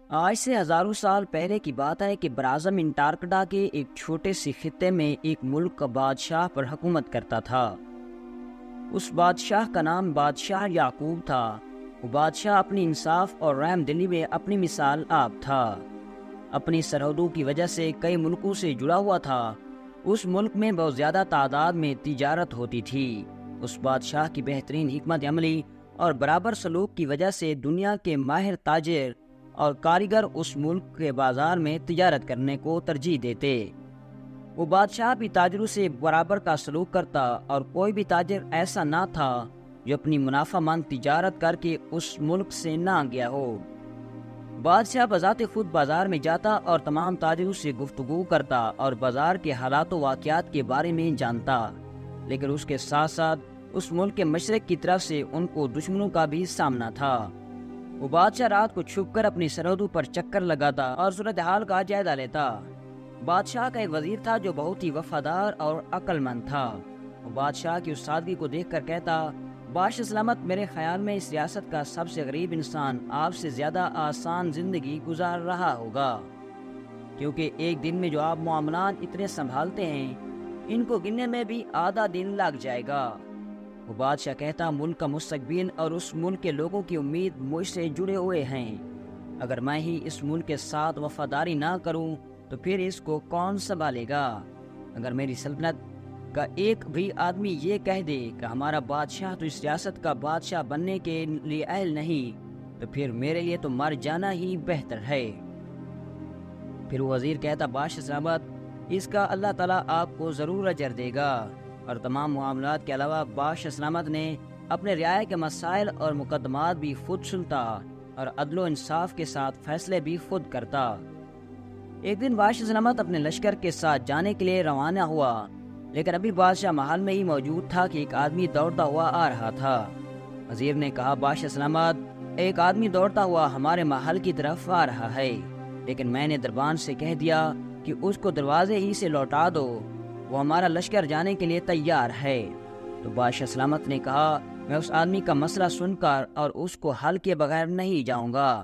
آج سے ہزاروں سال پہلے کی بات ہے کہ براعظم انٹارکٹیکا کے ایک چھوٹے سے خطے میں ایک ملک کا بادشاہ پر حکومت کرتا تھا۔ اس بادشاہ کا نام بادشاہ یعقوب تھا۔ وہ بادشاہ اپنی انصاف اور رحم دلی میں اپنی مثال آپ تھا۔ اپنی سرحدوں کی وجہ سے کئی ملکوں سے جڑا ہوا تھا۔ اس ملک میں بہت زیادہ تعداد میں تجارت ہوتی تھی۔ اس بادشاہ کی بہترین حکمت عملی اور برابر سلوک کی وجہ سے دنیا کے ماہر تاجر اور کاریگر اس ملک کے بازار میں تجارت کرنے کو ترجیح دیتے۔ وہ بادشاہ بھی تاجروں سے برابر کا سلوک کرتا اور کوئی بھی تاجر ایسا نہ تھا جو اپنی منافع مند تجارت کر کے اس ملک سے نہ گیا ہو۔ بادشاہ بذات خود بازار میں جاتا اور تمام تاجروں سے گفتگو کرتا اور بازار کے حالات و واقعات کے بارے میں جانتا، لیکن اس کے ساتھ ساتھ اس ملک کے مشرق کی طرف سے ان کو دشمنوں کا بھی سامنا تھا۔ وہ بادشاہ رات کو چھپ کر اپنی سرحدوں پر چکر لگاتا اور صورتحال کا جائزہ لیتا۔ بادشاہ کا ایک وزیر تھا جو بہت ہی وفادار اور عقل مند تھا۔ وہ بادشاہ کی اس سادگی کو دیکھ کر کہتا، باش سلامت، میرے خیال میں اس ریاست کا سب سے غریب انسان آپ سے زیادہ آسان زندگی گزار رہا ہوگا، کیونکہ ایک دن میں جو آپ معاملات اتنے سنبھالتے ہیں، ان کو گننے میں بھی آدھا دن لگ جائے گا۔ وہ بادشاہ کہتا، ملک کا مستقبل اور اس ملک کے لوگوں کی امید مجھ سے جڑے ہوئے ہیں۔ اگر میں ہی اس ملک کے ساتھ وفاداری نہ کروں تو پھر اس کو کون سنبھالے گا؟ اگر میری سلطنت کا ایک بھی آدمی یہ کہہ دے کہ ہمارا بادشاہ تو اس ریاست کا بادشاہ بننے کے لیے اہل نہیں، تو پھر میرے لیے تو مر جانا ہی بہتر ہے۔ پھر وہ وزیر کہتا، باش سلامت، اس کا اللہ تعالیٰ آپ کو ضرور اجر دے گا۔ اور تمام معاملات کے علاوہ باش سلامت نے اپنے رعایا کے مسائل اور مقدمات بھی خود سنتا اور عدل و انصاف کے ساتھ فیصلے بھی خود کرتا۔ ایک دن باش سلامت اپنے لشکر کے ساتھ جانے کے لیے روانہ ہوا، لیکن ابھی بادشاہ محل میں ہی موجود تھا کہ ایک آدمی دوڑتا ہوا آ رہا تھا۔ وزیر نے کہا، باش سلامت، ایک آدمی دوڑتا ہوا ہمارے محل کی طرف آ رہا ہے، لیکن میں نے دربان سے کہہ دیا کہ اس کو دروازے ہی سے لوٹا دو، وہ ہمارا لشکر جانے کے لیے تیار ہے۔ تو بادشاہ سلامت نے کہا، میں اس آدمی کا مسئلہ سن کر اور اس کو حل کے بغیر نہیں جاؤں گا،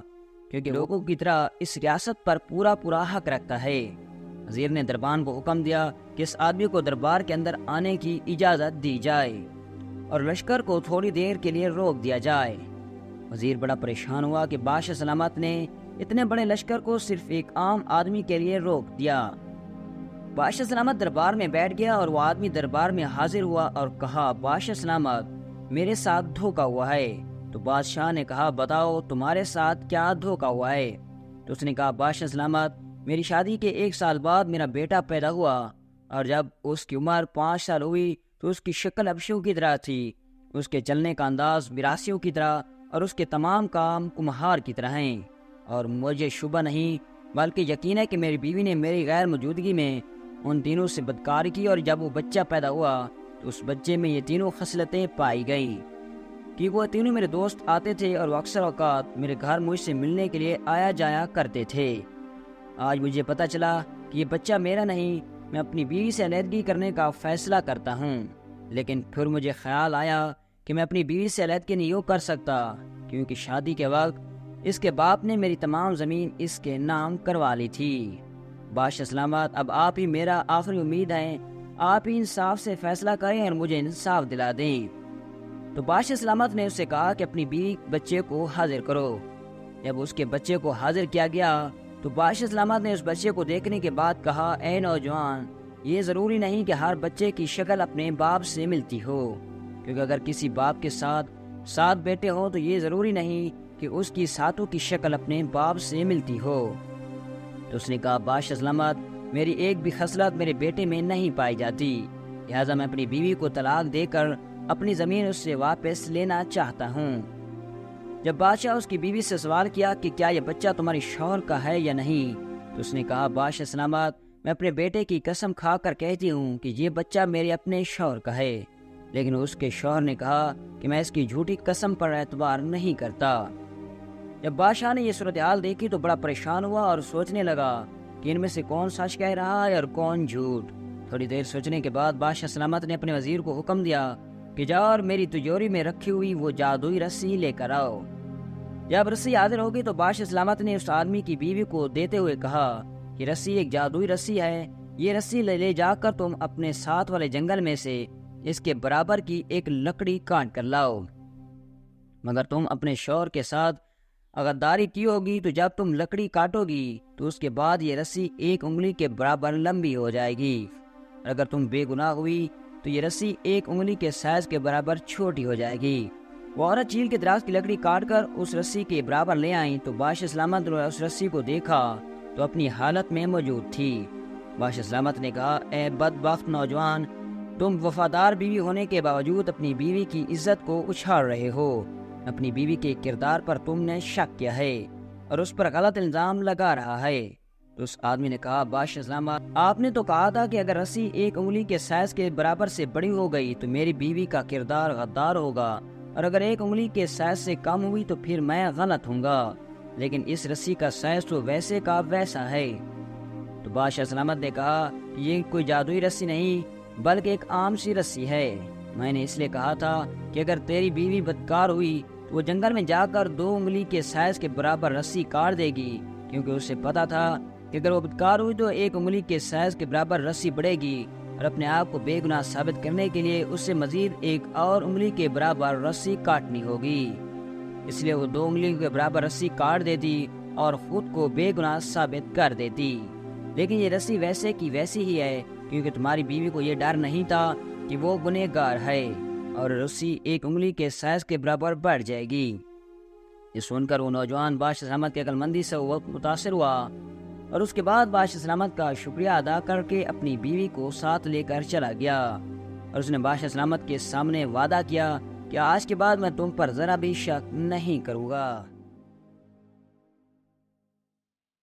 کیونکہ لوگوں کی طرح اس ریاست پر پورا حق رکھتا ہے۔ وزیر نے دربان کو حکم دیا کہ اس آدمی کو دربار کے اندر آنے کی اجازت دی جائے اور لشکر کو تھوڑی دیر کے لیے روک دیا جائے۔ وزیر بڑا پریشان ہوا کہ بادشاہ سلامت نے اتنے بڑے لشکر کو صرف ایک عام آدمی کے لیے روک دیا۔ بادشاہ سلامت دربار میں بیٹھ گیا اور وہ آدمی دربار میں حاضر ہوا اور کہا، بادشاہ سلامت، میرے ساتھ دھوکا ہوا ہے۔ تو بادشاہ نے کہا، بتاؤ تمہارے ساتھ کیا دھوکا ہوا ہے؟ تو اس نے کہا، بادشاہ سلامت، میری شادی کے 1 سال بعد میرا بیٹا پیدا ہوا، اور جب اس کی عمر 5 سال ہوئی تو اس کی شکل ابشوں کی طرح تھی، اس کے چلنے کا انداز میراثیوں کی طرح اور اس کے تمام کام کمہار کی طرح ہیں۔ اور مجھے شبہ نہیں بلکہ یقین ہے کہ میری بیوی نے میری غیر موجودگی میں ان تینوں سے بدکاری کی، اور جب وہ بچہ پیدا ہوا تو اس بچے میں یہ تینوں خصلتیں پائی گئیں کہ وہ تینوں میرے دوست آتے تھے اور وہ اکثر اوقات میرے گھر مجھ سے ملنے کے لیے آیا جایا کرتے تھے۔ آج مجھے پتہ چلا کہ یہ بچہ میرا نہیں، میں اپنی بیوی سے علیحدگی کرنے کا فیصلہ کرتا ہوں، لیکن پھر مجھے خیال آیا کہ میں اپنی بیوی سے علیحدگی نہیں کر سکتا، کیونکہ شادی کے وقت اس کے باپ نے میری تمام زمین اس کے نام کروا لی تھی۔ بادشاہ سلامت، اب آپ ہی میرا آخری امید ہیں، آپ ہی انصاف سے فیصلہ کریں اور مجھے انصاف دلا دیں۔ تو بادشاہ سلامت نے اس سے کہا کہ اپنی بیوی بچے کو حاضر کرو۔ جب اس کے بچے کو حاضر کیا گیا تو بادشاہ سلامت نے اس بچے کو دیکھنے کے بعد کہا، اے نوجوان، یہ ضروری نہیں کہ ہر بچے کی شکل اپنے باپ سے ملتی ہو، کیونکہ اگر کسی باپ کے ساتھ 7 بیٹے ہوں تو یہ ضروری نہیں کہ اس کی 7 کی شکل اپنے باپ سے ملتی ہو۔ تو اس نے کہا، بادشاہ سلامت، میری ایک بھی خصلت میرے بیٹے میں نہیں پائی جاتی، لہٰذا میں اپنی بیوی کو طلاق دے کر اپنی زمین اس سے واپس لینا چاہتا ہوں۔ جب بادشاہ اس کی بیوی سے سوال کیا کہ کیا یہ بچہ تمہاری شوہر کا ہے یا نہیں، تو اس نے کہا، بادشاہ سلامت، میں اپنے بیٹے کی قسم کھا کر کہتی ہوں کہ یہ بچہ میرے اپنے شوہر کا ہے۔ لیکن اس کے شوہر نے کہا کہ میں اس کی جھوٹی قسم پر اعتبار نہیں کرتا۔ جب بادشاہ نے یہ صورتحال دیکھی تو بڑا پریشان ہوا اور سوچنے لگا کہ ان میں سے کون سچ کہہ رہا ہے اور کون جھوٹ۔ تھوڑی دیر سوچنے کے بعد بادشاہ سلامت نے اپنے وزیر کو حکم دیا کہ جاؤ اور میری تجوری میں رکھی ہوئی وہ جادوئی رسی لے کر آؤ۔ جب رسی حاضر ہوگی تو بادشاہ سلامت نے اس آدمی کی بیوی کو دیتے ہوئے کہا کہ رسی ایک جادوئی رسی ہے، یہ رسی لے جا کر تم اپنے ساتھ والے جنگل میں سے اس کے برابر کی ایک لکڑی کاٹ کر لاؤ، مگر تم اپنے شوہر کے ساتھ غداری کی ہوگی تو جب تم لکڑی کاٹو گی تو اس کے بعد یہ رسی 1 انگلی کے برابر لمبی ہو جائے گی، اور اگر تم بے گناہ ہوئی تو یہ رسی 1 انگلی کے سائز کے برابر چھوٹی ہو جائے گی۔ وہ عورت چیل کے دراز کی لکڑی کاٹ کر اس رسی کے برابر لے آئیں تو بادشاہ سلامت نے اس رسی کو دیکھا تو اپنی حالت میں موجود تھی۔ بادشاہ سلامت نے کہا، اے بدبخت نوجوان، تم وفادار بیوی ہونے کے باوجود اپنی بیوی کی عزت کو اچھال رہے ہو، اپنی بیوی کے کردار پر تم نے شک کیا ہے اور اس پر غلط الزام لگا رہا ہے۔ تو اس آدمی نے کہا، بادشاہ سلامت، آپ نے تو کہا تھا کہ اگر رسی 1 انگلی کے سائز کے برابر سے بڑی ہو گئی تو میری بیوی کا کردار غدار ہوگا، اور اگر 1 انگلی کے سائز سے کم ہوئی تو پھر میں غلط ہوں گا، لیکن اس رسی کا سائز تو ویسے کا ویسا ہے۔ تو بادشاہ سلامت نے کہا، یہ کوئی جادوئی رسی نہیں بلکہ ایک عام سی رسی ہے۔ میں نے اس لیے کہا تھا کہ اگر تیری بیوی بدکار ہوئی تو وہ جنگل میں جا کر 2 انگلی کے سائز کے برابر رسی کاٹ دے گی، کیونکہ اسے پتا تھا کہ اگر وہ بدکار ہوئی تو 1 انگلی کے سائز کے برابر رسی بڑھے گی، اور اپنے آپ کو بے گناہ ثابت کرنے کے لیے اس سے مزید 1 اور انگلی کے برابر رسی کاٹنی ہوگی۔ اس لیے وہ 2 انگلی کے برابر رسی کاٹ دیتی اور خود کو بے گناہ ثابت کر دیتی۔ لیکن یہ رسی ویسے کی ویسی ہی ہے، کیونکہ تمہاری بیوی کو یہ ڈر نہیں تھا کہ وہ گنہگار ہے، اور رسی 1 انگلی کے سائز کے برابر بڑھ جائے گی۔ یہ سن کر وہ نوجوان بادشاہ سلامت کی عقل مندی سے متاثر ہوا، اور اس کے بعد بادشاہ سلامت کا شکریہ ادا کر کے اپنی بیوی کو ساتھ لے کر چلا گیا، اور اس نے بادشاہ سلامت کے سامنے وعدہ کیا کہ آج کے بعد میں تم پر ذرا بھی شک نہیں کروں گا۔